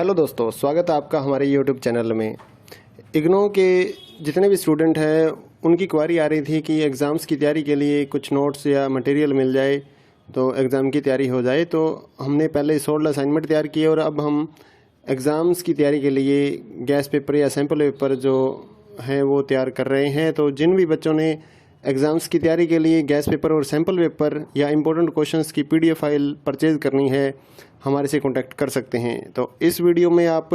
Hello दोस्तों, स्वागत है आपका हमारे यूट्यूब चैनल में। इग्नो के जितने भी स्टूडेंट हैं उनकी क्वारी आ रही थी कि एग्ज़ाम्स की तैयारी के लिए कुछ नोट्स या मटेरियल मिल जाए तो एग्ज़ाम की तैयारी हो जाए। तो हमने पहले 16 असाइनमेंट तैयार किए और अब हम एग्ज़ाम्स की तैयारी के लिए गैस पेपर या सैम्पल पेपर जो हैं वो तैयार कर रहे हैं। तो जिन भी बच्चों ने एग्ज़ाम्स की तैयारी के लिए गैस पेपर और सैम्पल पेपर या इम्पोर्टेंट क्वेश्चंस की PDF फाइल परचेज़ करनी है, हमारे से कांटेक्ट कर सकते हैं। तो इस वीडियो में आप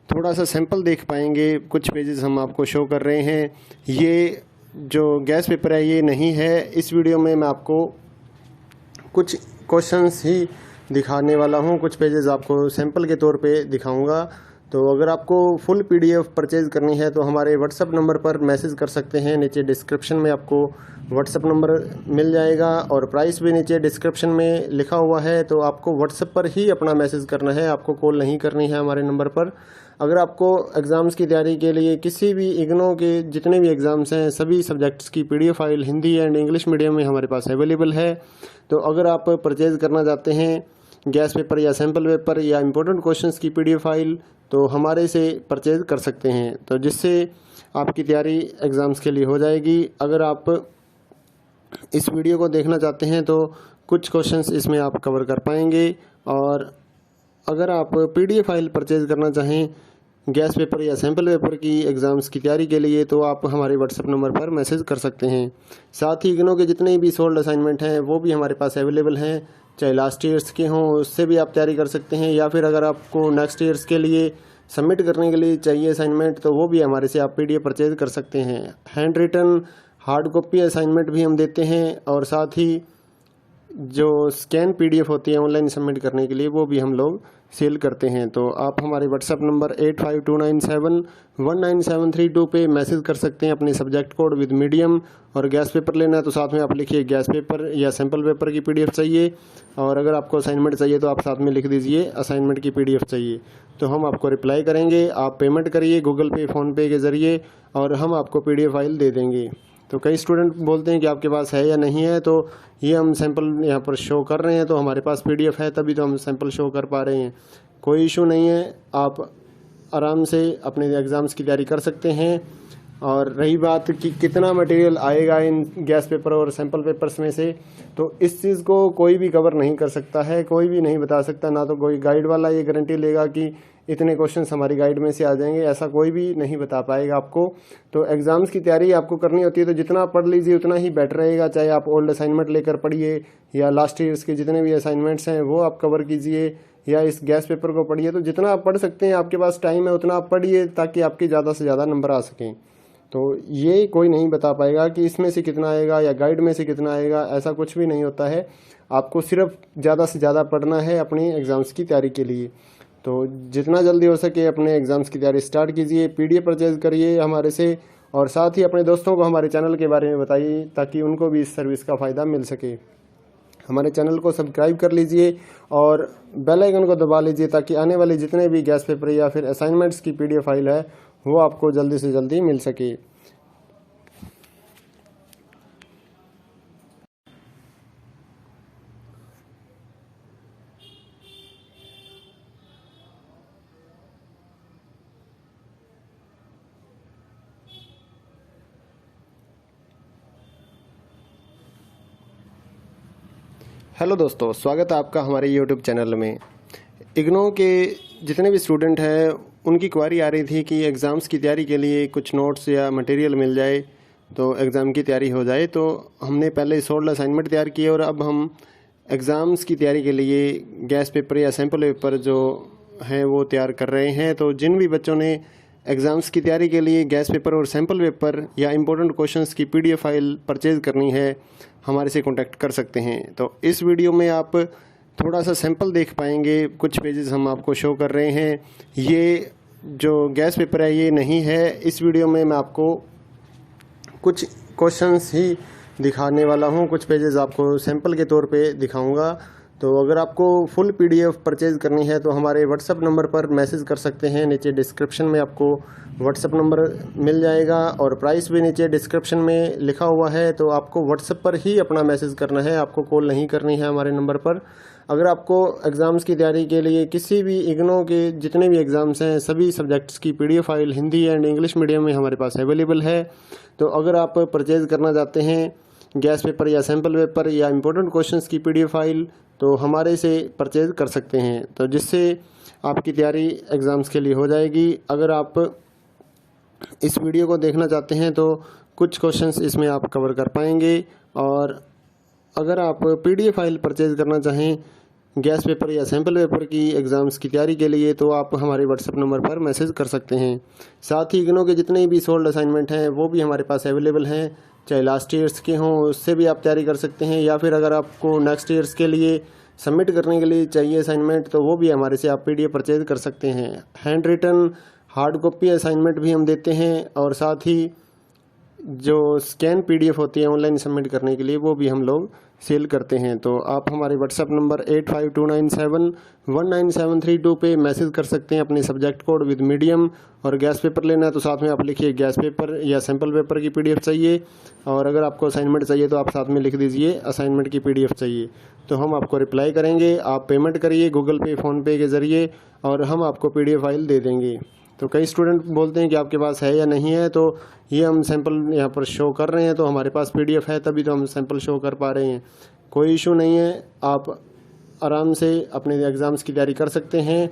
थोड़ा सा सैंपल देख पाएंगे, कुछ पेजेस हम आपको शो कर रहे हैं। ये जो गैस पेपर है ये नहीं है। इस वीडियो में मैं आपको कुछ क्वेश्चंस ही दिखाने वाला हूँ, कुछ पेजेस आपको सैंपल के तौर पे दिखाऊंगा। तो अगर आपको फुल PDF परचेज़ करनी है तो हमारे व्हाट्सअप नंबर पर मैसेज कर सकते हैं। नीचे डिस्क्रिप्शन में आपको व्हाट्सअप नंबर मिल जाएगा और प्राइस भी नीचे डिस्क्रिप्शन में लिखा हुआ है। तो आपको व्हाट्सअप पर ही अपना मैसेज करना है, आपको कॉल नहीं करनी है हमारे नंबर पर। अगर आपको एग्ज़ाम्स की तैयारी के लिए किसी भी इग्नो के जितने भी एग्ज़ाम्स हैं सभी सब्जेक्ट्स की PDF file Hindi and English medium में हमारे पास अवेलेबल है। तो अगर आप परचेज़ करना चाहते हैं गैस पेपर या सैम्पल पेपर या इम्पोर्टेंट क्वेश्चंस की PDF फाइल तो हमारे से परचेज़ कर सकते हैं, तो जिससे आपकी तैयारी एग्ज़ाम्स के लिए हो जाएगी। अगर आप इस वीडियो को देखना चाहते हैं तो कुछ क्वेश्चंस इसमें आप कवर कर पाएंगे। और अगर आप PDF फाइल परचेज़ करना चाहें गैस पेपर या सैम्पल पेपर की एग्ज़ाम्स की तैयारी के लिए तो आप हमारे व्हाट्सएप नंबर पर मैसेज कर सकते हैं। साथ ही इग्नो के जितने भी सोल्ड असाइनमेंट हैं वो भी हमारे पास अवेलेबल हैं, चाहे लास्ट ईयर्स के हों उससे भी आप तैयारी कर सकते हैं, या फिर अगर आपको नेक्स्ट ईयर्स के लिए सबमिट करने के लिए चाहिए असाइनमेंट तो वो भी हमारे से आप PDF परचेज़ कर सकते हैं। Hand written hard copy assignment भी हम देते हैं और साथ ही जो स्कैन PDF होती है ऑनलाइन सबमिट करने के लिए वो भी हम लोग सेल करते हैं। तो आप हमारे व्हाट्सएप नंबर 8529719732 पे मैसेज कर सकते हैं अपने सब्जेक्ट कोड विद मीडियम। और गैस पेपर लेना है तो साथ में आप लिखिए गैस पेपर या सैम्पल पेपर की PDF चाहिए, और अगर आपको असाइनमेंट चाहिए तो आप साथ में लिख दीजिए असाइनमेंट की PDF चाहिए। तो हम आपको रिप्लाई करेंगे। आप पेमेंट करिए गूगल पे फ़ोनपे के ज़रिए और हम आपको PDF फाइल दे देंगे। तो कई स्टूडेंट बोलते हैं कि आपके पास है या नहीं है, तो ये हम सैंपल यहाँ पर शो कर रहे हैं तो हमारे पास PDF है तभी तो हम सैंपल शो कर पा रहे हैं। कोई इशू नहीं है, आप आराम से अपने एग्ज़ाम्स की तैयारी कर सकते हैं। और रही बात कि कितना मटेरियल आएगा इन गैस पेपर और सैंपल पेपर्स में से, तो इस चीज़ को कोई भी कवर नहीं कर सकता है, कोई भी नहीं बता सकता। ना तो कोई गाइड वाला ये गारंटी लेगा कि इतने क्वेश्चंस हमारी गाइड में से आ जाएंगे, ऐसा कोई भी नहीं बता पाएगा आपको। तो एग्ज़ाम्स की तैयारी आपको करनी होती है तो जितना पढ़ लीजिए उतना ही बेटर रहेगा। चाहे आप ओल्ड असाइनमेंट लेकर पढ़िए या लास्ट ईयर्स के जितने भी असाइनमेंट्स हैं वो आप कवर कीजिए, या इस गैस पेपर को पढ़िए। तो जितना आप पढ़ सकते हैं, आपके पास टाइम है उतना आप पढ़िए ताकि आपके ज़्यादा से ज़्यादा नंबर आ सकें। तो ये कोई नहीं बता पाएगा कि इसमें से कितना आएगा या गाइड में से कितना आएगा, ऐसा कुछ भी नहीं होता है। आपको सिर्फ ज़्यादा से ज़्यादा पढ़ना है अपनी एग्ज़ाम्स की तैयारी के लिए। तो जितना जल्दी हो सके अपने एग्ज़ाम्स की तैयारी स्टार्ट कीजिए, PDF परचेज़ करिए हमारे से, और साथ ही अपने दोस्तों को हमारे चैनल के बारे में बताइए ताकि उनको भी इस सर्विस का फ़ायदा मिल सके। हमारे चैनल को सब्सक्राइब कर लीजिए और बेल आइकन को दबा लीजिए ताकि आने वाले जितने भी गैस पेपर या फिर असाइनमेंट्स की PDF फाइल है वो आपको जल्दी से जल्दी मिल सके। हेलो दोस्तों, स्वागत है आपका हमारे यूट्यूब चैनल में। इग्नो के जितने भी स्टूडेंट हैं उनकी क्वारी आ रही थी कि एग्ज़ाम्स की तैयारी के लिए कुछ नोट्स या मटेरियल मिल जाए तो एग्ज़ाम की तैयारी हो जाए। तो हमने पहले 16 असाइनमेंट तैयार किए और अब हम एग्ज़ाम्स की तैयारी के लिए गैस पेपर या सैम्पल पेपर जो हैं वो तैयार कर रहे हैं। तो जिन भी बच्चों ने एग्ज़ाम्स की तैयारी के लिए गैस पेपर और सैम्पल पेपर या इम्पोर्टेंट क्वेश्चंस की PDF फाइल परचेज़ करनी है, हमारे से कांटेक्ट कर सकते हैं। तो इस वीडियो में आप थोड़ा सा सैंपल देख पाएंगे, कुछ पेजेस हम आपको शो कर रहे हैं। ये जो गैस पेपर है ये नहीं है। इस वीडियो में मैं आपको कुछ क्वेश्चंस ही दिखाने वाला हूँ, कुछ पेजेस आपको सैंपल के तौर पे दिखाऊंगा। तो अगर आपको फुल PDF परचेज़ करनी है तो हमारे व्हाट्सअप नंबर पर मैसेज कर सकते हैं। नीचे डिस्क्रिप्शन में आपको व्हाट्सअप नंबर मिल जाएगा और प्राइस भी नीचे डिस्क्रिप्शन में लिखा हुआ है। तो आपको व्हाट्सअप पर ही अपना मैसेज करना है, आपको कॉल नहीं करनी है हमारे नंबर पर। अगर आपको एग्ज़ाम्स की तैयारी के लिए किसी भी इग्नो के जितने भी एग्ज़ाम्स हैं सभी सब्जेक्ट्स की PDF file Hindi and English medium में हमारे पास अवेलेबल है। तो अगर आप परचेज़ करना चाहते हैं गैस पेपर या सैम्पल पेपर या इम्पोर्टेंट क्वेश्चंस की PDF फाइल तो हमारे से परचेज़ कर सकते हैं, तो जिससे आपकी तैयारी एग्ज़ाम्स के लिए हो जाएगी। अगर आप इस वीडियो को देखना चाहते हैं तो कुछ क्वेश्चंस इसमें आप कवर कर पाएंगे। और अगर आप PDF फाइल परचेज़ करना चाहें गैस पेपर या सैम्पल पेपर की एग्ज़ाम्स की तैयारी के लिए तो आप हमारे व्हाट्सएप नंबर पर मैसेज कर सकते हैं। साथ ही इग्नो के जितने भी सोल्ड असाइनमेंट हैं वो भी हमारे पास अवेलेबल हैं, चाहे लास्ट ईयर्स के हों उससे भी आप तैयारी कर सकते हैं, या फिर अगर आपको नेक्स्ट ईयर्स के लिए सबमिट करने के लिए चाहिए असाइनमेंट तो वो भी हमारे से आप PDF परचेज़ कर सकते हैं। Hand written hard copy assignment भी हम देते हैं और साथ ही जो स्कैन PDF होती है ऑनलाइन सबमिट करने के लिए वो भी हम लोग सेल करते हैं। तो आप हमारे व्हाट्सएप नंबर 8529719732 पे मैसेज कर सकते हैं अपने सब्जेक्ट कोड विद मीडियम। और गैस पेपर लेना है तो साथ में आप लिखिए गैस पेपर या सैम्पल पेपर की PDF चाहिए, और अगर आपको असाइनमेंट चाहिए तो आप साथ में लिख दीजिए असाइनमेंट की PDF चाहिए, तो हम आपको रिप्लाई करेंगे। आप पेमेंट करिए गूगल पे फ़ोनपे के ज़रिए और हम आपको PDF फाइल दे देंगे। तो कई स्टूडेंट बोलते हैं कि आपके पास है या नहीं है, तो ये हम सैंपल यहाँ पर शो कर रहे हैं तो हमारे पास PDF है तभी तो हम सैंपल शो कर पा रहे हैं। कोई इशू नहीं है, आप आराम से अपने एग्ज़ाम्स की तैयारी कर सकते हैं।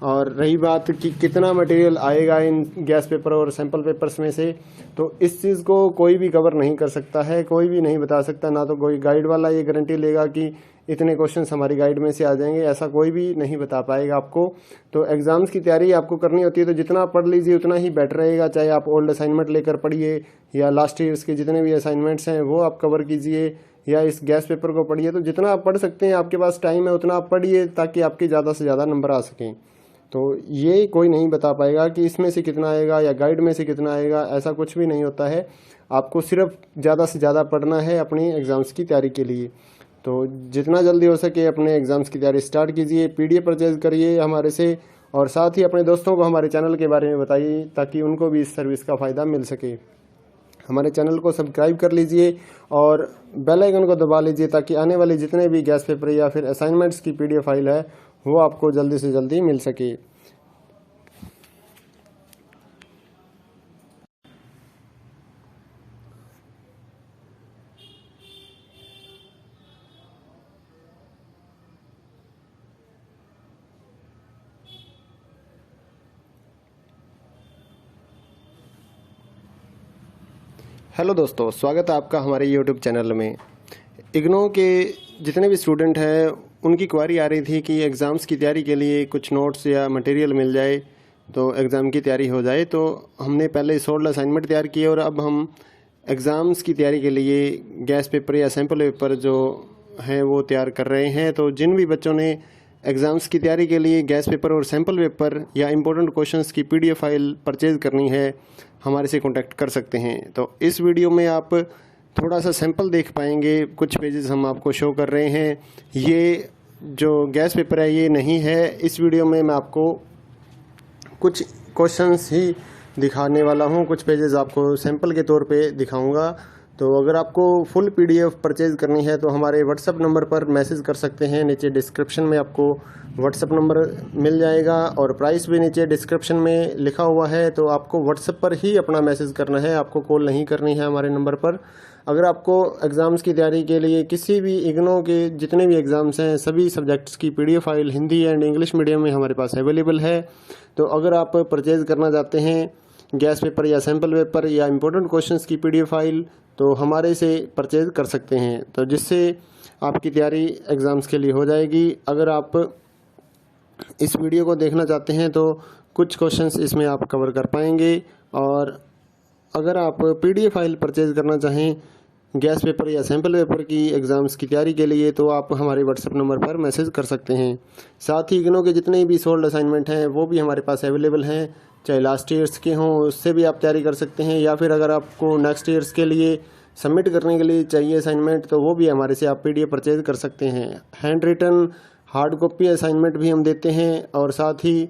और रही बात कि कितना मटेरियल आएगा इन गैस पेपर और सैंपल पेपर्स में से, तो इस चीज़ को कोई भी कवर नहीं कर सकता है, कोई भी नहीं बता सकता। ना तो कोई गाइड वाला ये गारंटी लेगा कि इतने क्वेश्चंस हमारी गाइड में से आ जाएंगे, ऐसा कोई भी नहीं बता पाएगा आपको। तो एग्ज़ाम्स की तैयारी आपको करनी होती है तो जितना पढ़ लीजिए उतना ही बेटर रहेगा। चाहे आप ओल्ड असाइनमेंट लेकर पढ़िए या लास्ट ईयर्स के जितने भी असाइनमेंट्स हैं वो आप कवर कीजिए, या इस गैस पेपर को पढ़िए। तो जितना आप पढ़ सकते हैं, आपके पास टाइम है उतना आप पढ़िए ताकि आपके ज़्यादा से ज़्यादा नंबर आ सकें। तो ये कोई नहीं बता पाएगा कि इसमें से कितना आएगा या गाइड में से कितना आएगा, ऐसा कुछ भी नहीं होता है। आपको सिर्फ ज़्यादा से ज़्यादा पढ़ना है अपनी एग्ज़ाम्स की तैयारी के लिए। तो जितना जल्दी हो सके अपने एग्ज़ाम्स की तैयारी स्टार्ट कीजिए, PDF परचेज़ करिए हमारे से, और साथ ही अपने दोस्तों को हमारे चैनल के बारे में बताइए ताकि उनको भी इस सर्विस का फ़ायदा मिल सके। हमारे चैनल को सब्सक्राइब कर लीजिए और बेल आइकन को दबा लीजिए ताकि आने वाले जितने भी गैस पेपर या फिर असाइनमेंट्स की PDF फाइल है वो आपको जल्दी से जल्दी मिल सके। हेलो दोस्तों, स्वागत है आपका हमारे YouTube चैनल में। इग्नो के जितने भी स्टूडेंट हैं उनकी क्वारी आ रही थी कि एग्ज़ाम्स की तैयारी के लिए कुछ नोट्स या मटेरियल मिल जाए तो एग्ज़ाम की तैयारी हो जाए। तो हमने पहले सोल्ड असाइनमेंट तैयार किए और अब हम एग्ज़ाम्स की तैयारी के लिए गैस पेपर या सैम्पल पेपर जो हैं वो तैयार कर रहे हैं। तो जिन भी बच्चों ने एग्ज़ाम्स की तैयारी के लिए गैस पेपर और सैम्पल पेपर या इम्पोर्टेंट क्वेश्चंस की PDF फाइल परचेज़ करनी है हमारे से कांटेक्ट कर सकते हैं। तो इस वीडियो में आप थोड़ा सा सैंपल देख पाएंगे, कुछ पेजेस हम आपको शो कर रहे हैं। ये जो गैस पेपर है ये नहीं है, इस वीडियो में मैं आपको कुछ क्वेश्चंस ही दिखाने वाला हूँ, कुछ पेजेस आपको सैंपल के तौर पे दिखाऊंगा। तो अगर आपको फुल PDF परचेज़ करनी है तो हमारे व्हाट्सएप नंबर पर मैसेज कर सकते हैं। नीचे डिस्क्रिप्शन में आपको व्हाट्सएप नंबर मिल जाएगा और प्राइस भी नीचे डिस्क्रिप्शन में लिखा हुआ है। तो आपको व्हाट्सएप पर ही अपना मैसेज करना है, आपको कॉल नहीं करनी है हमारे नंबर पर। अगर आपको एग्ज़ाम्स की तैयारी के लिए किसी भी इग्नो के जितने भी एग्ज़ाम्स हैं सभी सब्जेक्ट्स की PDF file Hindi and English medium में हमारे पास अवेलेबल है। तो अगर आप परचेज़ करना चाहते हैं गैस पेपर या सैम्पल पेपर या इम्पोर्टेंट क्वेश्चंस की PDF फाइल तो हमारे से परचेज़ कर सकते हैं, तो जिससे आपकी तैयारी एग्ज़ाम्स के लिए हो जाएगी। अगर आप इस वीडियो को देखना चाहते हैं तो कुछ क्वेश्चंस इसमें आप कवर कर पाएंगे। और अगर आप PDF फाइल परचेज़ करना चाहें गैस पेपर या सैम्पल पेपर की एग्ज़ाम्स की तैयारी के लिए तो आप हमारे व्हाट्सएप नंबर पर मैसेज कर सकते हैं। साथ ही इग्नो के जितने भी सोल्ड असाइनमेंट हैं वो भी हमारे पास अवेलेबल हैं, चाहे लास्ट ईयर्स के हों उससे भी आप तैयारी कर सकते हैं, या फिर अगर आपको नेक्स्ट ईयर्स के लिए सबमिट करने के लिए चाहिए असाइनमेंट, तो वो भी हमारे से आप PDF परचेज कर सकते हैं। Hand written hard copy assignment भी हम देते हैं, और साथ ही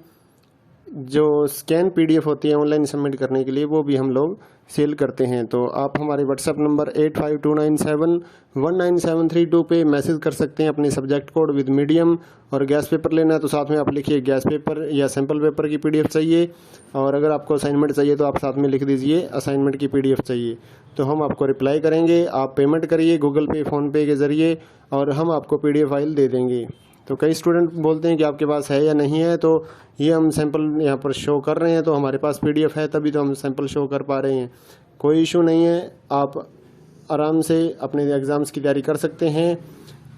जो स्कैन PDF होती है ऑनलाइन सबमिट करने के लिए, वो भी हम लोग सेल करते हैं। तो आप हमारे व्हाट्सएप नंबर 8529719732 पे मैसेज कर सकते हैं अपने सब्जेक्ट कोड विद मीडियम। और गैस पेपर लेना है तो साथ में आप लिखिए गैस पेपर या सैम्पल पेपर की PDF चाहिए, और अगर आपको असाइनमेंट चाहिए तो आप साथ में लिख दीजिए असाइनमेंट की PDF चाहिए, तो हम आपको रिप्लाई करेंगे। आप पेमेंट करिए गूगल पे फ़ोनपे के ज़रिए, और हम आपको PDF फाइल दे देंगे। तो कई स्टूडेंट बोलते हैं कि आपके पास है या नहीं है, तो ये हम सैंपल यहाँ पर शो कर रहे हैं, तो हमारे पास PDF है तभी तो हम सैंपल शो कर पा रहे हैं। कोई इशू नहीं है, आप आराम से अपने एग्ज़ाम्स की तैयारी कर सकते हैं।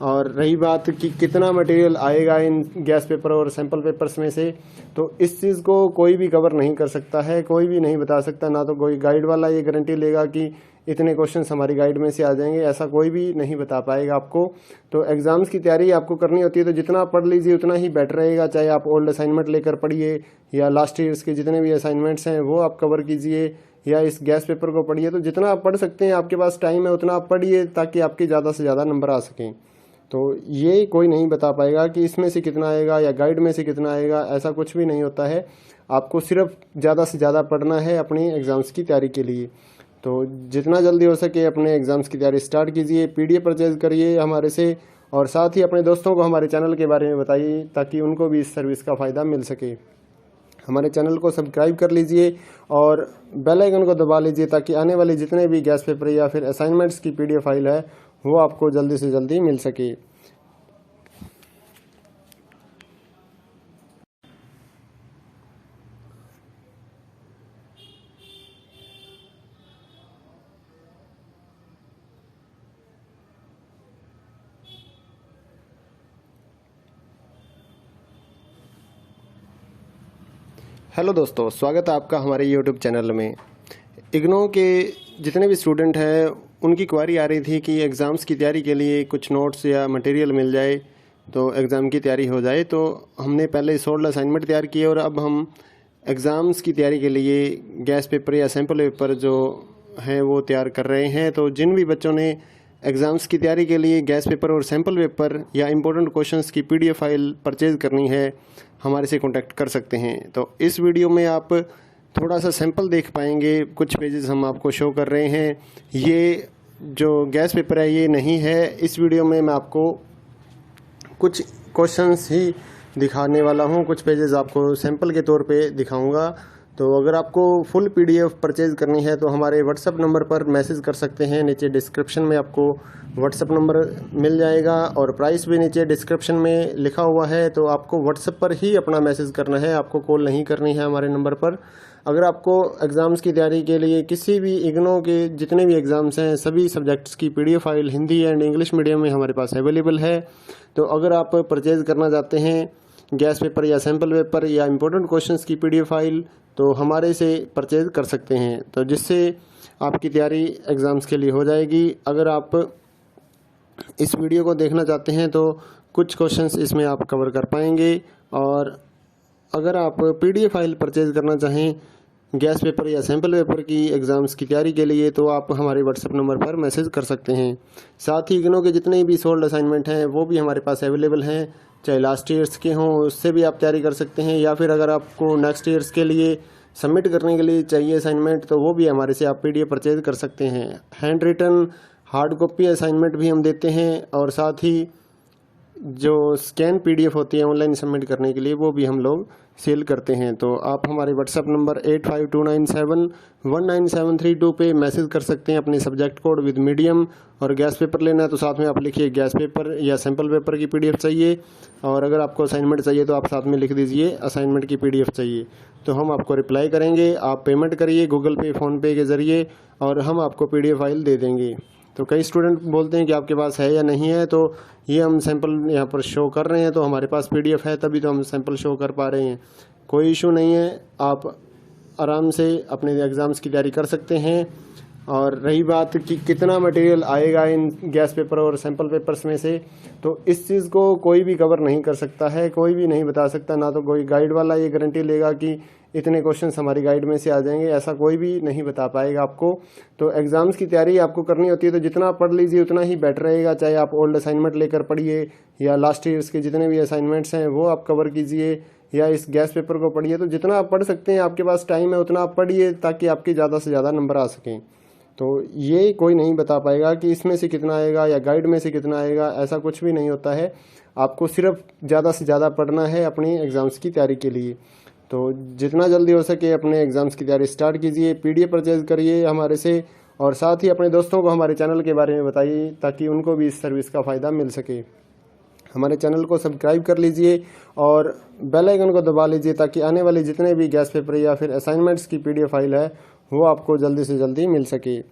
और रही बात कि कितना मटेरियल आएगा इन गैस पेपर और सैंपल पेपर्स में से, तो इस चीज़ को कोई भी कवर नहीं कर सकता है, कोई भी नहीं बता सकता। ना तो कोई गाइड वाला ये गारंटी लेगा कि इतने क्वेश्चंस हमारी गाइड में से आ जाएंगे, ऐसा कोई भी नहीं बता पाएगा आपको। तो एग्ज़ाम्स की तैयारी आपको करनी होती है तो जितना पढ़ लीजिए उतना ही बेटर रहेगा। चाहे आप ओल्ड असाइनमेंट लेकर पढ़िए या लास्ट ईयर्स के जितने भी असाइनमेंट्स हैं वो आप कवर कीजिए, या इस गैस पेपर को पढ़िए। तो जितना आप पढ़ सकते हैं, आपके पास टाइम है उतना आप पढ़िए, ताकि आपके ज़्यादा से ज़्यादा नंबर आ सकें। तो ये कोई नहीं बता पाएगा कि इसमें से कितना आएगा या गाइड में से कितना आएगा, ऐसा कुछ भी नहीं होता है। आपको सिर्फ ज़्यादा से ज़्यादा पढ़ना है अपनी एग्ज़ाम्स की तैयारी के लिए। तो जितना जल्दी हो सके अपने एग्ज़ाम्स की तैयारी स्टार्ट कीजिए, PDF परचेज़ करिए हमारे से, और साथ ही अपने दोस्तों को हमारे चैनल के बारे में बताइए ताकि उनको भी इस सर्विस का फ़ायदा मिल सके। हमारे चैनल को सब्सक्राइब कर लीजिए और बेल आइकन को दबा लीजिए, ताकि आने वाले जितने भी गैस पेपर या फिर असाइनमेंट्स की PDF फाइल है वो आपको जल्दी से जल्दी मिल सके। हेलो दोस्तों, स्वागत है आपका हमारे YouTube चैनल में। इग्नो के जितने भी स्टूडेंट हैं उनकी क्वारी आ रही थी कि एग्ज़ाम्स की तैयारी के लिए कुछ नोट्स या मटेरियल मिल जाए तो एग्ज़ाम की तैयारी हो जाए। तो हमने पहले 16 असाइनमेंट तैयार किए, और अब हम एग्ज़ाम्स की तैयारी के लिए गैस पेपर या सैम्पल पेपर जो हैं वो तैयार कर रहे हैं। तो जिन भी बच्चों ने एग्ज़ाम्स की तैयारी के लिए गैस पेपर और सैम्पल पेपर या इम्पोर्टेंट क्वेश्चंस की PDF फाइल परचेज़ करनी है, हमारे से कांटेक्ट कर सकते हैं। तो इस वीडियो में आप थोड़ा सा सैंपल देख पाएंगे, कुछ पेजेस हम आपको शो कर रहे हैं। ये जो गैस पेपर है ये नहीं है। इस वीडियो में मैं आपको कुछ क्वेश्चंस ही दिखाने वाला हूँ, कुछ पेजेस आपको सैंपल के तौर पे दिखाऊंगा। तो अगर आपको फुल PDF परचेज़ करनी है तो हमारे व्हाट्सएप नंबर पर मैसेज कर सकते हैं। नीचे डिस्क्रिप्शन में आपको व्हाट्सएप नंबर मिल जाएगा, और प्राइस भी नीचे डिस्क्रिप्शन में लिखा हुआ है। तो आपको व्हाट्सएप पर ही अपना मैसेज करना है, आपको कॉल नहीं करनी है हमारे नंबर पर। अगर आपको एग्ज़ाम्स की तैयारी के लिए किसी भी इग्नो के जितने भी एग्ज़ाम्स हैं सभी सब्जेक्ट्स की PDF file Hindi and English medium में हमारे पास अवेलेबल है। तो अगर आप परचेज़ करना चाहते हैं गैस पेपर या सैम्पल पेपर या इम्पोर्टेंट क्वेश्चंस की PDF फाइल, तो हमारे से परचेज़ कर सकते हैं, तो जिससे आपकी तैयारी एग्ज़ाम्स के लिए हो जाएगी। अगर आप इस वीडियो को देखना चाहते हैं तो कुछ क्वेश्चंस इसमें आप कवर कर पाएंगे, और अगर आप PDF फाइल परचेज़ करना चाहें गैस पेपर या सैम्पल पेपर की एग्ज़ाम्स की तैयारी के लिए, तो आप हमारे व्हाट्सएप नंबर पर मैसेज कर सकते हैं। साथ ही इग्नो के जितने भी सोल्ड असाइनमेंट हैं वो भी हमारे पास अवेलेबल हैं, चाहे लास्ट ईयर्स के हों उससे भी आप तैयारी कर सकते हैं, या फिर अगर आपको नेक्स्ट ईयर्स के लिए सबमिट करने के लिए चाहिए असाइनमेंट, तो वो भी हमारे से आप PDF परचेज़ कर सकते हैं। Hand written hard copy assignment भी हम देते हैं, और साथ ही जो स्कैन PDF होती है ऑनलाइन सबमिट करने के लिए वो भी हम लोग सेल करते हैं। तो आप हमारे व्हाट्सएप नंबर 8529719732 पे मैसेज कर सकते हैं अपने सब्जेक्ट कोड विद मीडियम। और गैस पेपर लेना है तो साथ में आप लिखिए गैस पेपर या सैम्पल पेपर की PDF चाहिए, और अगर आपको असाइनमेंट चाहिए तो आप साथ में लिख दीजिए असाइनमेंट की PDF चाहिए, तो हम आपको रिप्लाई करेंगे। आप पेमेंट करिए गूगल पे फ़ोनपे के ज़रिए, और हम आपको PDF फाइल दे देंगे। तो कई स्टूडेंट बोलते हैं कि आपके पास है या नहीं है, तो ये हम सैंपल यहाँ पर शो कर रहे हैं, तो हमारे पास PDF है तभी तो हम सैंपल शो कर पा रहे हैं। कोई इशू नहीं है, आप आराम से अपने एग्ज़ाम्स की तैयारी कर सकते हैं। और रही बात कि कितना मटेरियल आएगा इन गैस पेपर और सैंपल पेपर्स में से, तो इस चीज़ को कोई भी कवर नहीं कर सकता है, कोई भी नहीं बता सकता। ना तो कोई गाइड वाला ये गारंटी लेगा कि इतने क्वेश्चंस हमारी गाइड में से आ जाएंगे, ऐसा कोई भी नहीं बता पाएगा आपको। तो एग्ज़ाम्स की तैयारी आपको करनी होती है तो जितना पढ़ लीजिए उतना ही बेटर रहेगा। चाहे आप ओल्ड असाइनमेंट लेकर पढ़िए या लास्ट ईयर्स के जितने भी असाइनमेंट्स हैं वो आप कवर कीजिए, या इस गैस पेपर को पढ़िए। तो जितना आप पढ़ सकते हैं, आपके पास टाइम है उतना आप पढ़िए ताकि आपके ज़्यादा से ज़्यादा नंबर आ सकें। तो ये कोई नहीं बता पाएगा कि इसमें से कितना आएगा या गाइड में से कितना आएगा, ऐसा कुछ भी नहीं होता है। आपको सिर्फ ज़्यादा से ज़्यादा पढ़ना है अपनी एग्ज़ाम्स की तैयारी के लिए। तो जितना जल्दी हो सके अपने एग्ज़ाम्स की तैयारी स्टार्ट कीजिए, पीडीएफ परचेज़ करिए हमारे से, और साथ ही अपने दोस्तों को हमारे चैनल के बारे में बताइए ताकि उनको भी इस सर्विस का फ़ायदा मिल सके। हमारे चैनल को सब्सक्राइब कर लीजिए और बेल आइकन को दबा लीजिए ताकि आने वाले जितने भी गैस पेपर या फिर असाइनमेंट्स की पीडीएफ फाइल है वो आपको जल्दी से जल्दी मिल सके।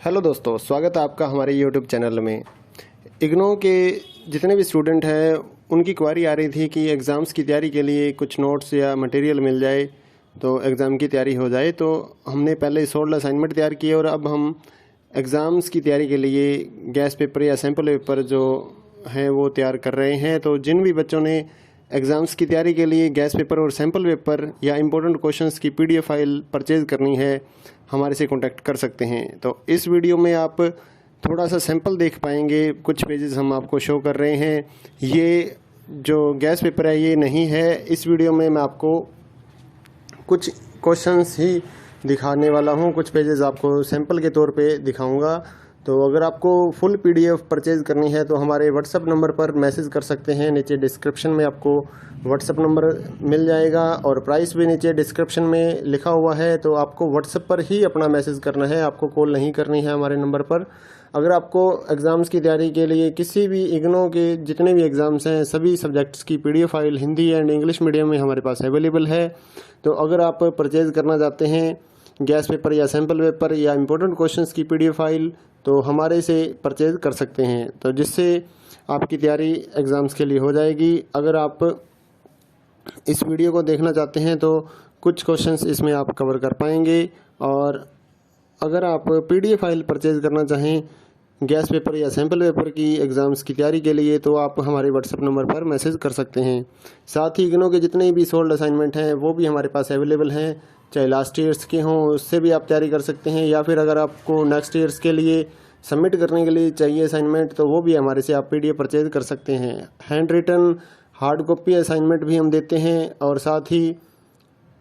हेलो दोस्तों, स्वागत है आपका हमारे यूट्यूब चैनल में। इग्नो के जितने भी स्टूडेंट हैं उनकी क्वारी आ रही थी कि एग्ज़ाम्स की तैयारी के लिए कुछ नोट्स या मटेरियल मिल जाए तो एग्ज़ाम की तैयारी हो जाए। तो हमने पहले 16 असाइनमेंट तैयार किए और अब हम एग्ज़ाम्स की तैयारी के लिए गैस पेपर या सैम्पल पेपर जो हैं वो तैयार कर रहे हैं। तो जिन भी बच्चों ने एग्ज़ाम्स की तैयारी के लिए गैस पेपर और सैम्पल पेपर या इम्पोर्टेंट क्वेश्चंस की पीडीएफ फाइल परचेज़ करनी है, हमारे से कांटेक्ट कर सकते हैं। तो इस वीडियो में आप थोड़ा सा सैंपल देख पाएंगे, कुछ पेजेस हम आपको शो कर रहे हैं। ये जो गैस पेपर है ये नहीं है। इस वीडियो में मैं आपको कुछ क्वेश्चंस ही दिखाने वाला हूँ, कुछ पेजेस आपको सैंपल के तौर पे दिखाऊंगा। तो अगर आपको फुल पीडीएफ परचेज़ करनी है तो हमारे व्हाट्सअप नंबर पर मैसेज कर सकते हैं। नीचे डिस्क्रिप्शन में आपको व्हाट्सअप नंबर मिल जाएगा और प्राइस भी नीचे डिस्क्रिप्शन में लिखा हुआ है। तो आपको व्हाट्सअप पर ही अपना मैसेज करना है, आपको कॉल नहीं करनी है हमारे नंबर पर। अगर आपको एग्ज़ाम्स की तैयारी के लिए किसी भी इग्नो के जितने भी एग्ज़ाम्स हैं सभी सब्जेक्ट्स की PDF file Hindi and English medium में हमारे पास अवेलेबल है। तो अगर आप परचेज़ करना चाहते हैं गैस पेपर या सैम्पल पेपर या इम्पोर्टेंट क्वेश्चंस की पीडीएफ फाइल तो हमारे से परचेज़ कर सकते हैं, तो जिससे आपकी तैयारी एग्ज़ाम्स के लिए हो जाएगी। अगर आप इस वीडियो को देखना चाहते हैं तो कुछ क्वेश्चंस इसमें आप कवर कर पाएंगे। और अगर आप पीडीएफ फाइल परचेज़ करना चाहें गैस पेपर या सैम्पल पेपर की एग्ज़ाम्स की तैयारी के लिए तो आप हमारे व्हाट्सएप नंबर पर मैसेज कर सकते हैं। साथ ही इग्नो के जितने भी सोल्ड असाइनमेंट हैं वो भी हमारे पास अवेलेबल हैं, चाहे लास्ट ईयर्स के हों उससे भी आप तैयारी कर सकते हैं, या फिर अगर आपको नेक्स्ट ईयर्स के लिए सबमिट करने के लिए चाहिए असाइनमेंट तो वो भी हमारे से आप पीडीएफ परचेज़ कर सकते हैं। Hand written hard copy assignment भी हम देते हैं और साथ ही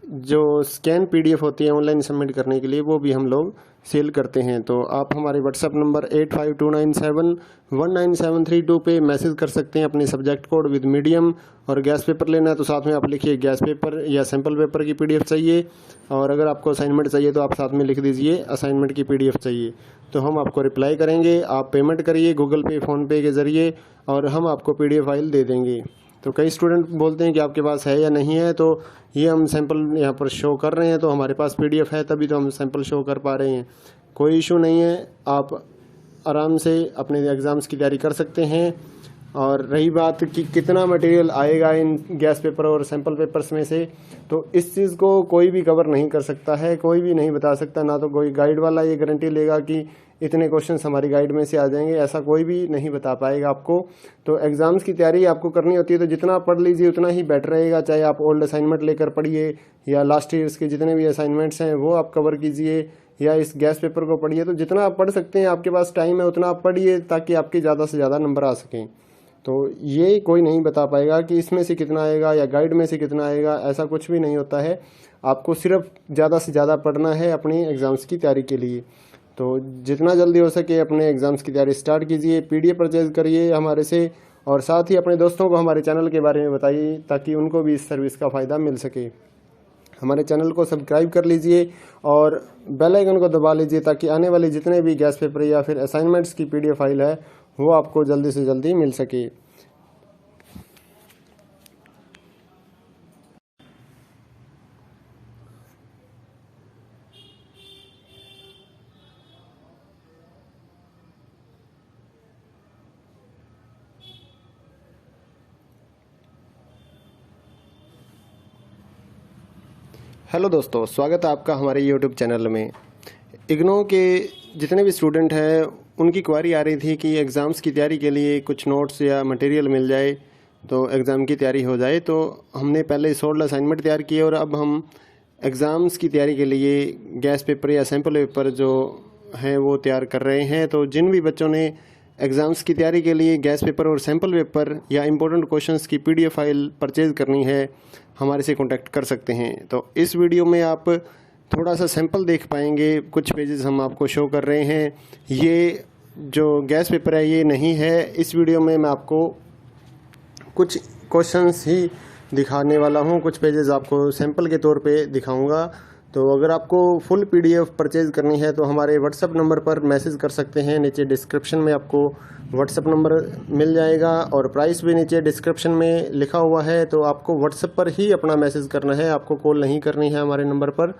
जो स्कैन पीडीएफ होती है ऑनलाइन सबमिट करने के लिए वो भी हम लोग सेल करते हैं। तो आप हमारे व्हाट्सएप नंबर 8529719732 पे मैसेज कर सकते हैं अपने सब्जेक्ट कोड विद मीडियम। और गैस पेपर लेना है तो साथ में आप लिखिए गैस पेपर या सैम्पल पेपर की पीडीएफ चाहिए, और अगर आपको असाइनमेंट चाहिए तो आप साथ में लिख दीजिए असाइनमेंट की पीडीएफ चाहिए। तो हम आपको रिप्लाई करेंगे, आप पेमेंट करिए गूगल पे फ़ोनपे के ज़रिए और हम आपको पीडीएफ फाइल दे देंगे। तो कई स्टूडेंट बोलते हैं कि आपके पास है या नहीं है, तो ये हम सैंपल यहाँ पर शो कर रहे हैं तो हमारे पास पीडीएफ है तभी तो हम सैंपल शो कर पा रहे हैं। कोई इशू नहीं है, आप आराम से अपने एग्ज़ाम्स की तैयारी कर सकते हैं। और रही बात कि कितना मटेरियल आएगा इन गैस पेपर और सैंपल पेपर्स में से, तो इस चीज़ को कोई भी कवर नहीं कर सकता है, कोई भी नहीं बता सकता। ना तो कोई गाइड वाला ये गारंटी लेगा कि इतने क्वेश्चंस हमारी गाइड में से आ जाएंगे, ऐसा कोई भी नहीं बता पाएगा आपको। तो एग्ज़ाम्स की तैयारी आपको करनी होती है तो जितना पढ़ लीजिए उतना ही बेटर रहेगा। चाहे आप ओल्ड असाइनमेंट लेकर पढ़िए या लास्ट ईयर्स के जितने भी असाइनमेंट्स हैं वो आप कवर कीजिए, या इस गैस पेपर को पढ़िए। तो जितना आप पढ़ सकते हैं, आपके पास टाइम है उतना आप पढ़िए ताकि आपके ज़्यादा से ज़्यादा नंबर आ सकें। तो ये कोई नहीं बता पाएगा कि इसमें से कितना आएगा या गाइड में से कितना आएगा, ऐसा कुछ भी नहीं होता है। आपको सिर्फ ज़्यादा से ज़्यादा पढ़ना है अपनी एग्ज़ाम्स की तैयारी के लिए। तो जितना जल्दी हो सके अपने एग्ज़ाम्स की तैयारी स्टार्ट कीजिए, पीडीएफ परचेज़ करिए हमारे से, और साथ ही अपने दोस्तों को हमारे चैनल के बारे में बताइए ताकि उनको भी इस सर्विस का फ़ायदा मिल सके। हमारे चैनल को सब्सक्राइब कर लीजिए और बेल आइकन को दबा लीजिए ताकि आने वाले जितने भी गैस पेपर या फिर असाइनमेंट्स की पीडीएफ फाइल है वो आपको जल्दी से जल्दी मिल सके। हेलो दोस्तों, स्वागत है आपका हमारे यूट्यूब चैनल में। इग्नो के जितने भी स्टूडेंट हैं उनकी क्वारी आ रही थी कि एग्ज़ाम्स की तैयारी के लिए कुछ नोट्स या मटेरियल मिल जाए तो एग्ज़ाम की तैयारी हो जाए। तो हमने पहले शॉर्ट असाइनमेंट तैयार किए और अब हम एग्ज़ाम्स की तैयारी के लिए गैस पेपर या सैम्पल पेपर जो हैं वो तैयार कर रहे हैं। तो जिन भी बच्चों ने एग्ज़ाम्स की तैयारी के लिए गैस पेपर और सैम्पल पेपर या इम्पोर्टेंट क्वेश्चंस की PDF फाइल परचेज़ करनी है, हमारे से कांटेक्ट कर सकते हैं। तो इस वीडियो में आप थोड़ा सा सैंपल देख पाएंगे, कुछ पेजेस हम आपको शो कर रहे हैं। ये जो गैस पेपर है ये नहीं है। इस वीडियो में मैं आपको कुछ क्वेश्चंस ही दिखाने वाला हूँ, कुछ पेजेस आपको सैंपल के तौर पे दिखाऊंगा। तो अगर आपको फुल PDF परचेज़ करनी है तो हमारे व्हाट्सएप नंबर पर मैसेज कर सकते हैं। नीचे डिस्क्रिप्शन में आपको व्हाट्सएप नंबर मिल जाएगा और प्राइस भी नीचे डिस्क्रिप्शन में लिखा हुआ है। तो आपको व्हाट्सएप पर ही अपना मैसेज करना है, आपको कॉल नहीं करनी है हमारे नंबर पर।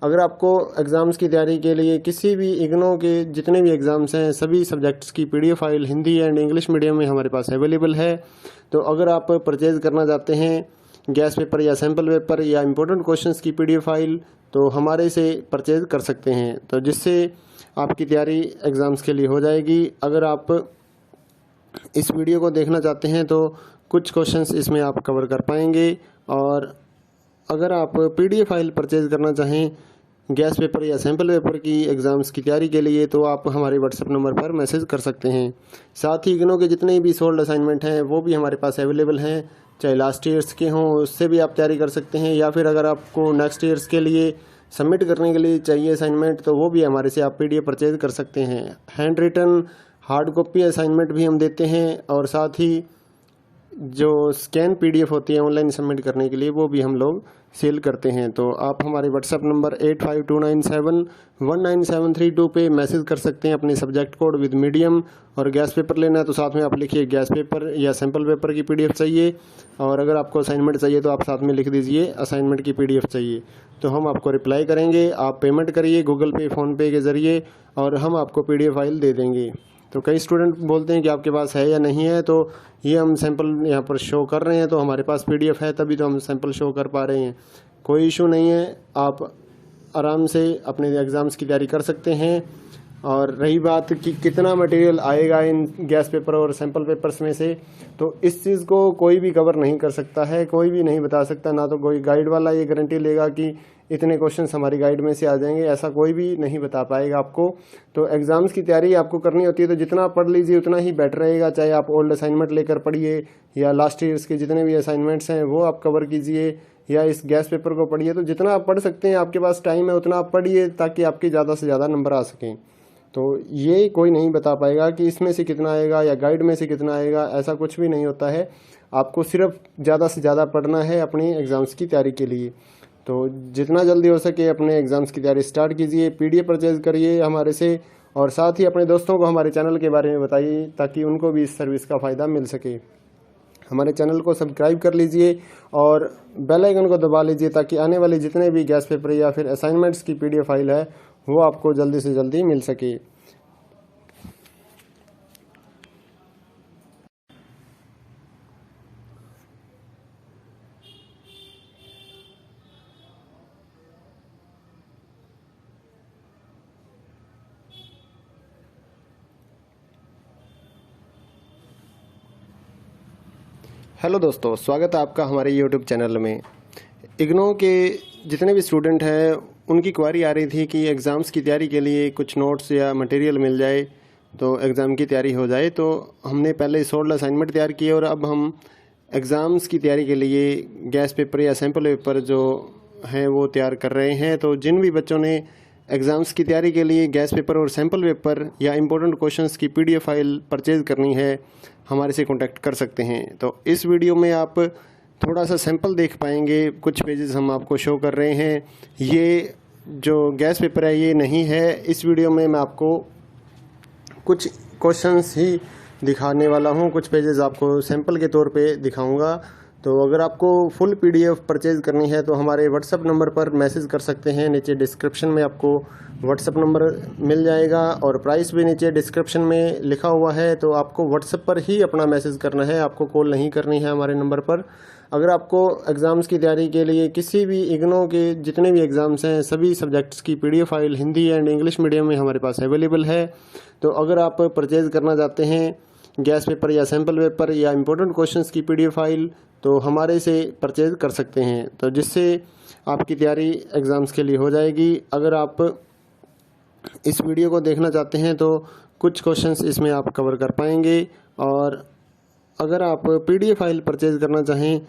अगर आपको एग्ज़ाम्स की तैयारी के लिए किसी भी इग्नो के जितने भी एग्ज़ाम्स हैं सभी सब्जेक्ट्स की PDF file Hindi and English medium में हमारे पास अवेलेबल है। तो अगर आप परचेज़ करना चाहते हैं गैस पेपर या सैम्पल पेपर या इम्पोर्टेंट क्वेश्चंस की PDF फाइल तो हमारे से परचेज़ कर सकते हैं, तो जिससे आपकी तैयारी एग्ज़ाम्स के लिए हो जाएगी। अगर आप इस वीडियो को देखना चाहते हैं तो कुछ क्वेश्चंस इसमें आप कवर कर पाएंगे। और अगर आप PDF फाइल परचेज़ करना चाहें गैस पेपर या सैम्पल पेपर की एग्ज़ाम्स की तैयारी के लिए तो आप हमारे व्हाट्सएप नंबर पर मैसेज कर सकते हैं। साथ ही इग्नो के जितने भी सोल्ड असाइनमेंट हैं वो भी हमारे पास अवेलेबल हैं, चाहे लास्ट ईयर्स के हों उससे भी आप तैयारी कर सकते हैं, या फिर अगर आपको नेक्स्ट ईयर्स के लिए सबमिट करने के लिए चाहिए असाइनमेंट तो वो भी हमारे से आप PDF परचेज़ कर सकते हैं। Hand written hard copy assignment भी हम देते हैं और साथ ही जो स्कैन PDF होती है ऑनलाइन सबमिट करने के लिए वो भी हम लोग सेल करते हैं। तो आप हमारे व्हाट्सएप नंबर 8529719732 पे मैसेज कर सकते हैं अपने सब्जेक्ट कोड विद मीडियम। और गैस पेपर लेना है तो साथ में आप लिखिए गैस पेपर या सैम्पल पेपर की PDF चाहिए, और अगर आपको असाइनमेंट चाहिए तो आप साथ में लिख दीजिए असाइनमेंट की PDF चाहिए, तो हम आपको रिप्लाई करेंगे। आप पेमेंट करिए गूगल पे फ़ोनपे के ज़रिए और हम आपको PDF फाइल दे देंगे। तो कई स्टूडेंट बोलते हैं कि आपके पास है या नहीं है, तो ये हम सैंपल यहाँ पर शो कर रहे हैं, तो हमारे पास PDF है तभी तो हम सैंपल शो कर पा रहे हैं। कोई इशू नहीं है, आप आराम से अपने एग्ज़ाम्स की तैयारी कर सकते हैं। और रही बात कि कितना मटेरियल आएगा इन गैस पेपर और सैंपल पेपर्स में से, तो इस चीज़ को कोई भी कवर नहीं कर सकता है, कोई भी नहीं बता सकता। ना तो कोई गाइड वाला ये गारंटी लेगा कि इतने क्वेश्चंस हमारी गाइड में से आ जाएंगे, ऐसा कोई भी नहीं बता पाएगा आपको। तो एग्ज़ाम्स की तैयारी आपको करनी होती है तो जितना पढ़ लीजिए उतना ही बेटर रहेगा। चाहे आप ओल्ड असाइनमेंट लेकर पढ़िए या लास्ट ईयर्स के जितने भी असाइनमेंट्स हैं वो आप कवर कीजिए, या इस गैस पेपर को पढ़िए। तो जितना आप पढ़ सकते हैं, आपके पास टाइम है उतना आप पढ़िए ताकि आपके ज़्यादा से ज़्यादा नंबर आ सकें। तो ये कोई नहीं बता पाएगा कि इसमें से कितना आएगा या गाइड में से कितना आएगा, ऐसा कुछ भी नहीं होता है। आपको सिर्फ ज़्यादा से ज़्यादा पढ़ना है अपनी एग्ज़ाम्स की तैयारी के लिए। तो जितना जल्दी हो सके अपने एग्ज़ाम्स की तैयारी स्टार्ट कीजिए, PDF परचेज़ करिए हमारे से, और साथ ही अपने दोस्तों को हमारे चैनल के बारे में बताइए ताकि उनको भी इस सर्विस का फ़ायदा मिल सके। हमारे चैनल को सब्सक्राइब कर लीजिए और बेल आइकन को दबा लीजिए ताकि आने वाले जितने भी गैस पेपर या फिर असाइनमेंट्स की PDF फाइल है वो आपको जल्दी से जल्दी मिल सके। हेलो दोस्तों, स्वागत है आपका हमारे यूट्यूब चैनल में। इग्नो के जितने भी स्टूडेंट हैं उनकी क्वारी आ रही थी कि एग्ज़ाम्स की तैयारी के लिए कुछ नोट्स या मटेरियल मिल जाए तो एग्ज़ाम की तैयारी हो जाए। तो हमने पहले शॉर्ट असाइनमेंट तैयार किए और अब हम एग्ज़ाम्स की तैयारी के लिए गैस पेपर या सैम्पल पेपर जो हैं वो तैयार कर रहे हैं। तो जिन भी बच्चों ने एग्ज़ाम्स की तैयारी के लिए गैस पेपर और सैम्पल पेपर या इम्पोर्टेंट क्वेश्चंस की PDF फाइल परचेज़ करनी है, हमारे से कांटेक्ट कर सकते हैं। तो इस वीडियो में आप थोड़ा सा सैंपल देख पाएंगे, कुछ पेजेस हम आपको शो कर रहे हैं। ये जो गैस पेपर है ये नहीं है। इस वीडियो में मैं आपको कुछ क्वेश्चंस ही दिखाने वाला हूँ, कुछ पेजेस आपको सैंपल के तौर पे दिखाऊंगा। तो अगर आपको फुल PDF परचेज़ करनी है तो हमारे व्हाट्सएप नंबर पर मैसेज कर सकते हैं। नीचे डिस्क्रिप्शन में आपको व्हाट्सएप नंबर मिल जाएगा और प्राइस भी नीचे डिस्क्रिप्शन में लिखा हुआ है। तो आपको व्हाट्सएप पर ही अपना मैसेज करना है, आपको कॉल नहीं करनी है हमारे नंबर पर। अगर आपको एग्ज़ाम्स की तैयारी के लिए किसी भी इग्नो के जितने भी एग्ज़ाम्स हैं सभी सब्जेक्ट्स की PDF file Hindi and English medium में हमारे पास अवेलेबल है। तो अगर आप परचेज़ करना चाहते हैं गैस पेपर या सैम्पल पेपर या इम्पोर्टेंट क्वेश्चंस की PDF फाइल तो हमारे से परचेज़ कर सकते हैं, तो जिससे आपकी तैयारी एग्ज़ाम्स के लिए हो जाएगी। अगर आप इस वीडियो को देखना चाहते हैं तो कुछ क्वेश्चंस इसमें आप कवर कर पाएंगे। और अगर आप PDF फाइल परचेज़ करना चाहें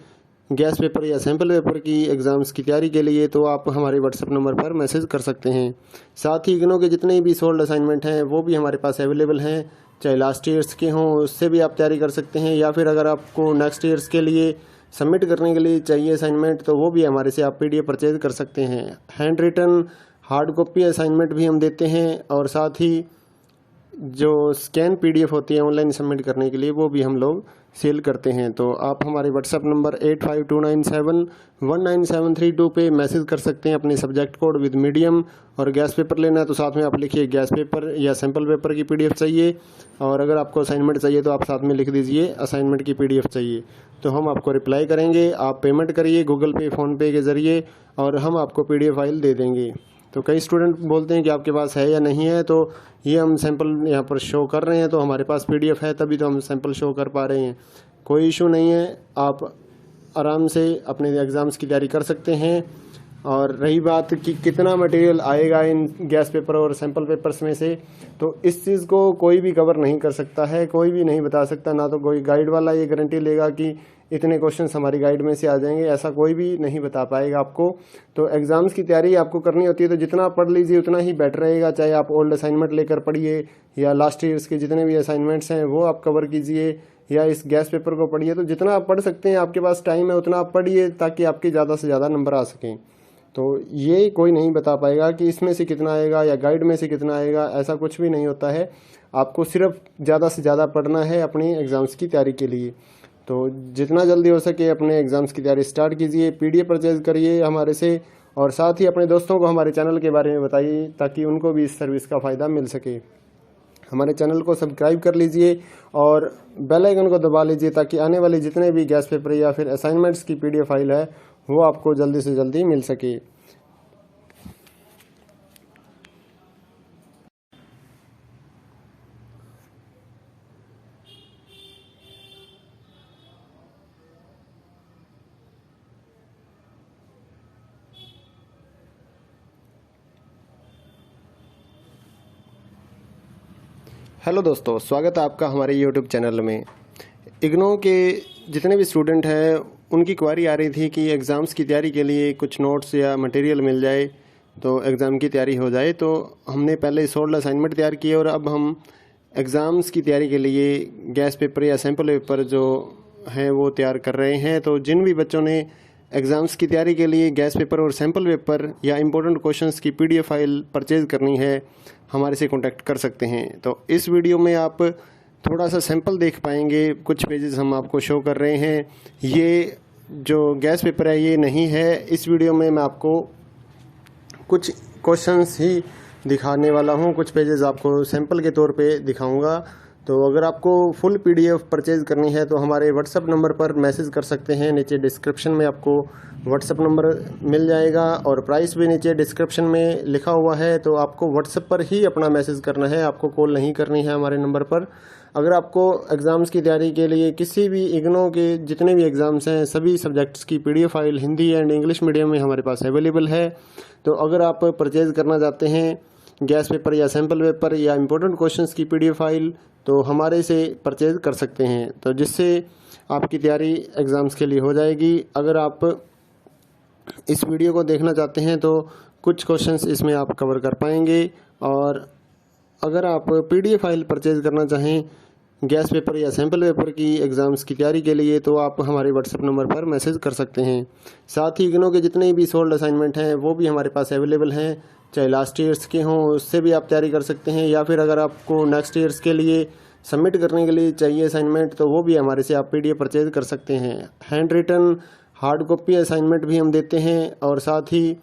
गैस पेपर या सैम्पल पेपर की एग्ज़ाम्स की तैयारी के लिए तो आप हमारे व्हाट्सएप नंबर पर मैसेज कर सकते हैं। साथ ही इग्नो के जितने भी सोल्ड असाइनमेंट हैं वो भी हमारे पास अवेलेबल हैं, चाहे लास्ट ईयर्स के हों उससे भी आप तैयारी कर सकते हैं, या फिर अगर आपको नेक्स्ट ईयर्स के लिए सबमिट करने के लिए चाहिए असाइनमेंट तो वो भी हमारे से आप PDF परचेज़ कर सकते हैं। Hand written hard copy assignment भी हम देते हैं, और साथ ही जो स्कैन PDF होती है ऑनलाइन सबमिट करने के लिए वो भी हम लोग सेल करते हैं। तो आप हमारे व्हाट्सएप नंबर 8529719732 पे मैसेज कर सकते हैं अपने सब्जेक्ट कोड विद मीडियम। और गैस पेपर लेना है तो साथ में आप लिखिए गैस पेपर या सैम्पल पेपर की PDF चाहिए, और अगर आपको असाइनमेंट चाहिए तो आप साथ में लिख दीजिए असाइनमेंट की PDF चाहिए, तो हम आपको रिप्लाई करेंगे। आप पेमेंट करिए गूगल पे फ़ोनपे के ज़रिए और हम आपको PDF फाइल दे देंगे। तो कई स्टूडेंट बोलते हैं कि आपके पास है या नहीं है, तो ये हम सैंपल यहाँ पर शो कर रहे हैं तो हमारे पास PDF है तभी तो हम सैंपल शो कर पा रहे हैं। कोई इशू नहीं है, आप आराम से अपने एग्ज़ाम्स की तैयारी कर सकते हैं। और रही बात कि कितना मटेरियल आएगा इन गैस पेपर और सैंपल पेपर्स में से, तो इस चीज़ को कोई भी कवर नहीं कर सकता है, कोई भी नहीं बता सकता। ना तो कोई गाइड वाला ये गारंटी लेगा कि इतने क्वेश्चंस हमारी गाइड में से आ जाएंगे, ऐसा कोई भी नहीं बता पाएगा आपको। तो एग्ज़ाम्स की तैयारी आपको करनी होती है तो जितना पढ़ लीजिए उतना ही बेटर रहेगा, चाहे आप ओल्ड असाइनमेंट लेकर पढ़िए या लास्ट ईयर्स के जितने भी असाइनमेंट्स हैं वो आप कवर कीजिए, या इस गैस पेपर को पढ़िए। तो जितना आप पढ़ सकते हैं, आपके पास टाइम है उतना आप पढ़िए ताकि आपके ज़्यादा से ज़्यादा नंबर आ सकें। तो ये कोई नहीं बता पाएगा कि इसमें से कितना आएगा या गाइड में से कितना आएगा, ऐसा कुछ भी नहीं होता है। आपको सिर्फ ज़्यादा से ज़्यादा पढ़ना है अपनी एग्ज़ाम्स की तैयारी के लिए। तो जितना जल्दी हो सके अपने एग्ज़ाम्स की तैयारी स्टार्ट कीजिए, PDF परचेज़ करिए हमारे से, और साथ ही अपने दोस्तों को हमारे चैनल के बारे में बताइए ताकि उनको भी इस सर्विस का फ़ायदा मिल सके। हमारे चैनल को सब्सक्राइब कर लीजिए और बेल आइकन को दबा लीजिए ताकि आने वाले जितने भी गैस पेपर या फिर असाइनमेंट्स की PDF फाइल है वो आपको जल्दी से जल्दी मिल सके। हेलो दोस्तों, स्वागत है आपका हमारे YouTube चैनल में। इग्नो के जितने भी स्टूडेंट हैं उनकी क्वारी आ रही थी कि एग्ज़ाम्स की तैयारी के लिए कुछ नोट्स या मटेरियल मिल जाए तो एग्ज़ाम की तैयारी हो जाए। तो हमने पहले सोल्ड असाइनमेंट तैयार किए और अब हम एग्ज़ाम्स की तैयारी के लिए गैस पेपर या सैम्पल पेपर जो हैं वो तैयार कर रहे हैं। तो जिन भी बच्चों ने एग्ज़ाम्स की तैयारी के लिए गैस पेपर और सैम्पल पेपर या इम्पोर्टेंट क्वेश्चंस की PDF फाइल परचेज़ करनी है हमारे से कांटेक्ट कर सकते हैं। तो इस वीडियो में आप थोड़ा सा सैंपल देख पाएंगे, कुछ पेजेस हम आपको शो कर रहे हैं। ये जो गैस पेपर है ये नहीं है, इस वीडियो में मैं आपको कुछ क्वेश्चंस ही दिखाने वाला हूँ, कुछ पेजेस आपको सैंपल के तौर पे दिखाऊंगा। तो अगर आपको फुल PDF परचेज़ करनी है तो हमारे व्हाट्सएप नंबर पर मैसेज कर सकते हैं। नीचे डिस्क्रिप्शन में आपको व्हाट्सएप नंबर मिल जाएगा और प्राइस भी नीचे डिस्क्रिप्शन में लिखा हुआ है। तो आपको व्हाट्सएप पर ही अपना मैसेज करना है, आपको कॉल नहीं करनी है हमारे नंबर पर। अगर आपको एग्ज़ाम्स की तैयारी के लिए किसी भी इग्नो के जितने भी एग्ज़ाम्स हैं सभी सब्जेक्ट्स की PDF file Hindi and English medium में हमारे पास अवेलेबल है। तो अगर आप परचेज़ करना चाहते हैं गैस पेपर या सैम्पल पेपर या इम्पोर्टेंट क्वेश्चंस की PDF फाइल तो हमारे से परचेज़ कर सकते हैं, तो जिससे आपकी तैयारी एग्ज़ाम्स के लिए हो जाएगी। अगर आप इस वीडियो को देखना चाहते हैं तो कुछ क्वेश्चंस इसमें आप कवर कर पाएंगे। और अगर आप PDF फाइल परचेज़ करना चाहें गैस पेपर या सैम्पल पेपर की एग्ज़ाम्स की तैयारी के लिए तो आप हमारे व्हाट्सएप नंबर पर मैसेज कर सकते हैं। साथ ही इग्नो के जितने भी सोल्ड असाइनमेंट हैं वो भी हमारे पास अवेलेबल हैं, चाहे लास्ट ईयर्स के हों उससे भी आप तैयारी कर सकते हैं, या फिर अगर आपको नेक्स्ट ईयर्स के लिए सबमिट करने के लिए चाहिए असाइनमेंट तो वो भी हमारे से आप PDF परचेज़ कर सकते हैं। Hand written hard copy assignment भी हम देते हैं, और साथ ही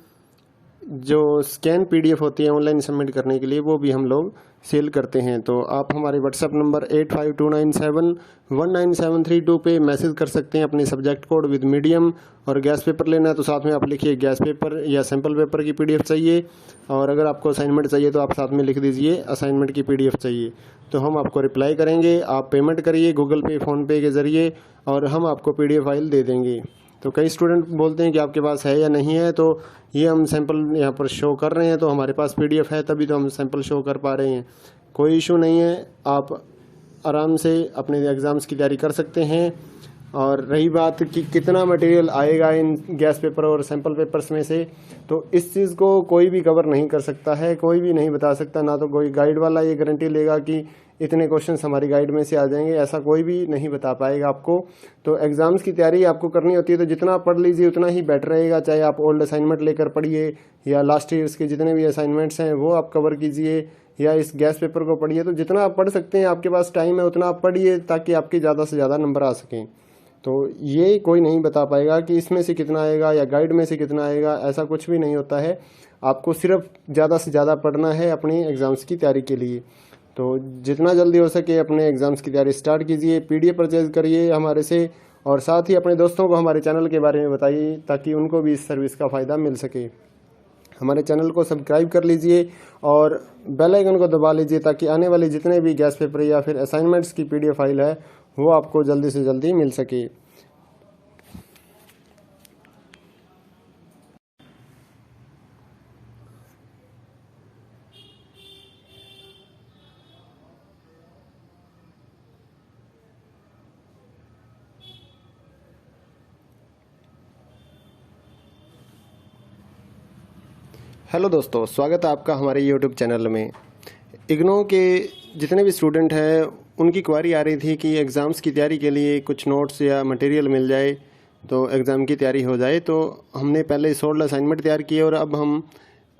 जो स्कैन पीडीएफ होती है ऑनलाइन सबमिट करने के लिए, वो भी हम लोग सेल करते हैं। तो आप हमारे व्हाट्सएप नंबर 8529719732 पे मैसेज कर सकते हैं अपने सब्जेक्ट कोड विद मीडियम। और गैस पेपर लेना है तो साथ में आप लिखिए गैस पेपर या सैम्पल पेपर की पीडीएफ चाहिए। और अगर आपको असाइनमेंट चाहिए तो आप साथ में लिख दीजिए असाइनमेंट की पीडीएफ चाहिए, तो हम आपको रिप्लाई करेंगे। आप पेमेंट करिए गूगल पे, फ़ोनपे के ज़रिए और हम आपको पीडीएफ फाइल दे देंगे। तो कई स्टूडेंट बोलते हैं कि आपके पास है या नहीं है, तो ये हम सैंपल यहाँ पर शो कर रहे हैं, तो हमारे पास पीडीएफ है तभी तो हम सैंपल शो कर पा रहे हैं। कोई इशू नहीं है, आप आराम से अपने एग्ज़ाम्स की तैयारी कर सकते हैं। और रही बात कि कितना मटेरियल आएगा इन गैस पेपर और सैंपल पेपर्स में से, तो इस चीज़ को कोई भी कवर नहीं कर सकता है, कोई भी नहीं बता सकता। ना तो कोई गाइड वाला ये गारंटी लेगा कि इतने क्वेश्चंस हमारी गाइड में से आ जाएंगे, ऐसा कोई भी नहीं बता पाएगा आपको। तो एग्ज़ाम्स की तैयारी आपको करनी होती है तो जितना पढ़ लीजिए उतना ही बेटर रहेगा। चाहे आप ओल्ड असाइनमेंट लेकर पढ़िए या लास्ट ईयर्स के जितने भी असाइनमेंट्स हैं वो आप कवर कीजिए, या इस गैस पेपर को पढ़िए। तो जितना आप पढ़ सकते हैं, आपके पास टाइम है उतना आप पढ़िए ताकि आपके ज़्यादा से ज़्यादा नंबर आ सकें। तो ये कोई नहीं बता पाएगा कि इसमें से कितना आएगा या गाइड में से कितना आएगा, ऐसा कुछ भी नहीं होता है। आपको सिर्फ ज़्यादा से ज़्यादा पढ़ना है अपनी एग्ज़ाम्स की तैयारी के लिए। तो जितना जल्दी हो सके अपने एग्ज़ाम्स की तैयारी स्टार्ट कीजिए, पीडीएफ परचेज़ करिए हमारे से, और साथ ही अपने दोस्तों को हमारे चैनल के बारे में बताइए ताकि उनको भी इस सर्विस का फ़ायदा मिल सके। हमारे चैनल को सब्सक्राइब कर लीजिए और बेल आइकन को दबा लीजिए ताकि आने वाले जितने भी गैस पेपर या फिर असाइनमेंट्स की पीडीएफ फाइल है वो आपको जल्दी से जल्दी मिल सके। हेलो दोस्तों, स्वागत है आपका हमारे यूट्यूब चैनल में। इग्नो के जितने भी स्टूडेंट हैं उनकी क्वारी आ रही थी कि एग्ज़ाम्स की तैयारी के लिए कुछ नोट्स या मटेरियल मिल जाए तो एग्ज़ाम की तैयारी हो जाए। तो हमने पहले 16 असाइनमेंट तैयार किए और अब हम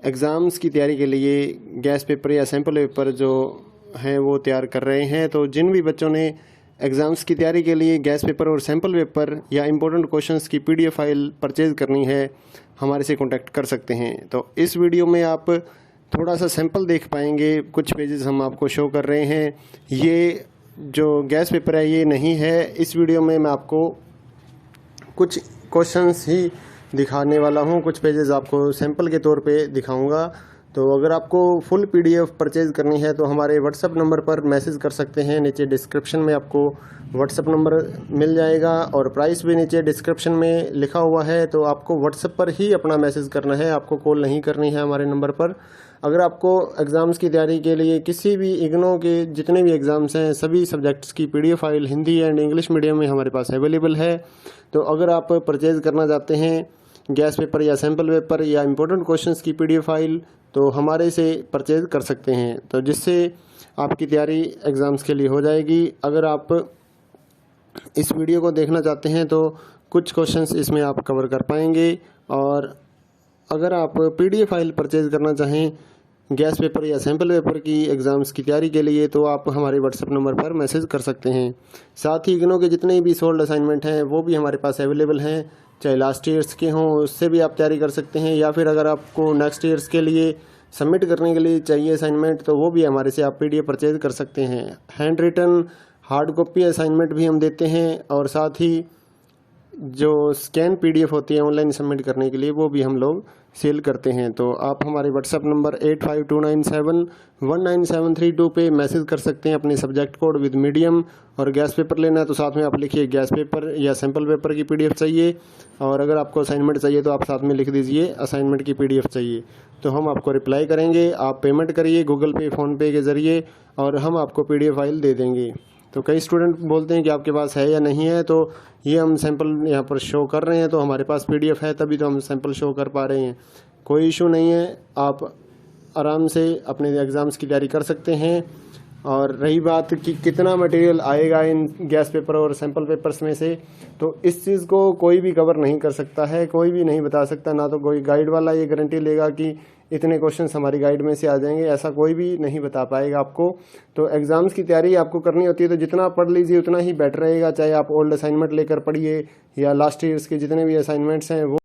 एग्ज़ाम्स की तैयारी के लिए गैस पेपर या सैम्पल पेपर जो हैं वो तैयार कर रहे हैं। तो जिन भी बच्चों ने एग्ज़ाम्स की तैयारी के लिए गैस पेपर और सैम्पल पेपर या इम्पोर्टेंट क्वेश्चंस की पीडीएफ फाइल परचेज़ करनी है, हमारे से कांटेक्ट कर सकते हैं। तो इस वीडियो में आप थोड़ा सा सैंपल देख पाएंगे, कुछ पेजेस हम आपको शो कर रहे हैं। ये जो गैस पेपर है ये नहीं है। इस वीडियो में मैं आपको कुछ क्वेश्चंस ही दिखाने वाला हूँ, कुछ पेजेस आपको सैंपल के तौर पे दिखाऊंगा। तो अगर आपको फुल पीडीएफ परचेज़ करनी है तो हमारे व्हाट्सएप नंबर पर मैसेज कर सकते हैं। नीचे डिस्क्रिप्शन में आपको व्हाट्सएप नंबर मिल जाएगा और प्राइस भी नीचे डिस्क्रिप्शन में लिखा हुआ है। तो आपको व्हाट्सएप पर ही अपना मैसेज करना है, आपको कॉल नहीं करनी है हमारे नंबर पर। अगर आपको एग्ज़ाम्स की तैयारी के लिए किसी भी इग्नो के जितने भी एग्ज़ाम्स हैं सभी सब्जेक्ट्स की PDF file Hindi and English medium में हमारे पास अवेलेबल है। तो अगर आप परचेज़ करना चाहते हैं गैस पेपर या सैम्पल पेपर या इम्पोर्टेंट क्वेश्चंस की पीडीएफ फाइल तो हमारे से परचेज़ कर सकते हैं, तो जिससे आपकी तैयारी एग्ज़ाम्स के लिए हो जाएगी। अगर आप इस वीडियो को देखना चाहते हैं तो कुछ क्वेश्चंस इसमें आप कवर कर पाएंगे। और अगर आप पीडीएफ फाइल परचेज़ करना चाहें गैस पेपर या सैम्पल पेपर की एग्ज़ाम्स की तैयारी के लिए तो आप हमारे व्हाट्सएप नंबर पर मैसेज कर सकते हैं। साथ ही इग्नो के जितने भी सोल्ड असाइनमेंट हैं वो भी हमारे पास अवेलेबल हैं, चाहे लास्ट ईयर्स के हों उससे भी आप तैयारी कर सकते हैं, या फिर अगर आपको नेक्स्ट ईयर्स के लिए सबमिट करने के लिए चाहिए असाइनमेंट तो वो भी हमारे से आप पीडीएफ परचेज़ कर सकते हैं। Hand written hard copy assignment भी हम देते हैं और साथ ही जो स्कैन पीडीएफ होती है ऑनलाइन सबमिट करने के लिए वो भी हम लोग सेल करते हैं। तो आप हमारे व्हाट्सएप नंबर 8529719732 पे मैसेज कर सकते हैं अपने सब्जेक्ट कोड विद मीडियम। और गैस पेपर लेना है तो साथ में आप लिखिए गैस पेपर या सैम्पल पेपर की पीडीएफ चाहिए। और अगर आपको असाइनमेंट चाहिए तो आप साथ में लिख दीजिए असाइनमेंट की पीडीएफ चाहिए, तो हम आपको रिप्लाई करेंगे। आप पेमेंट करिए गूगल पे, फ़ोनपे के ज़रिए और हम आपको पीडीएफ फाइल दे देंगे। तो कई स्टूडेंट बोलते हैं कि आपके पास है या नहीं है, तो ये हम सैंपल यहाँ पर शो कर रहे हैं, तो हमारे पास पीडीएफ है तभी तो हम सैंपल शो कर पा रहे हैं। कोई इशू नहीं है, आप आराम से अपने एग्ज़ाम्स की तैयारी कर सकते हैं। और रही बात कि कितना मटेरियल आएगा इन गैस पेपर और सैंपल पेपर्स में से, तो इस चीज़ को कोई भी कवर नहीं कर सकता है, कोई भी नहीं बता सकता। ना तो कोई गाइड वाला ये गारंटी लेगा कि इतने क्वेश्चंस हमारी गाइड में से आ जाएंगे, ऐसा कोई भी नहीं बता पाएगा आपको। तो एग्ज़ाम्स की तैयारी आपको करनी होती है तो जितना पढ़ लीजिए उतना ही बेटर रहेगा। चाहे आप ओल्ड असाइनमेंट लेकर पढ़िए या लास्ट ईयर्स के जितने भी असाइनमेंट्स हैं वो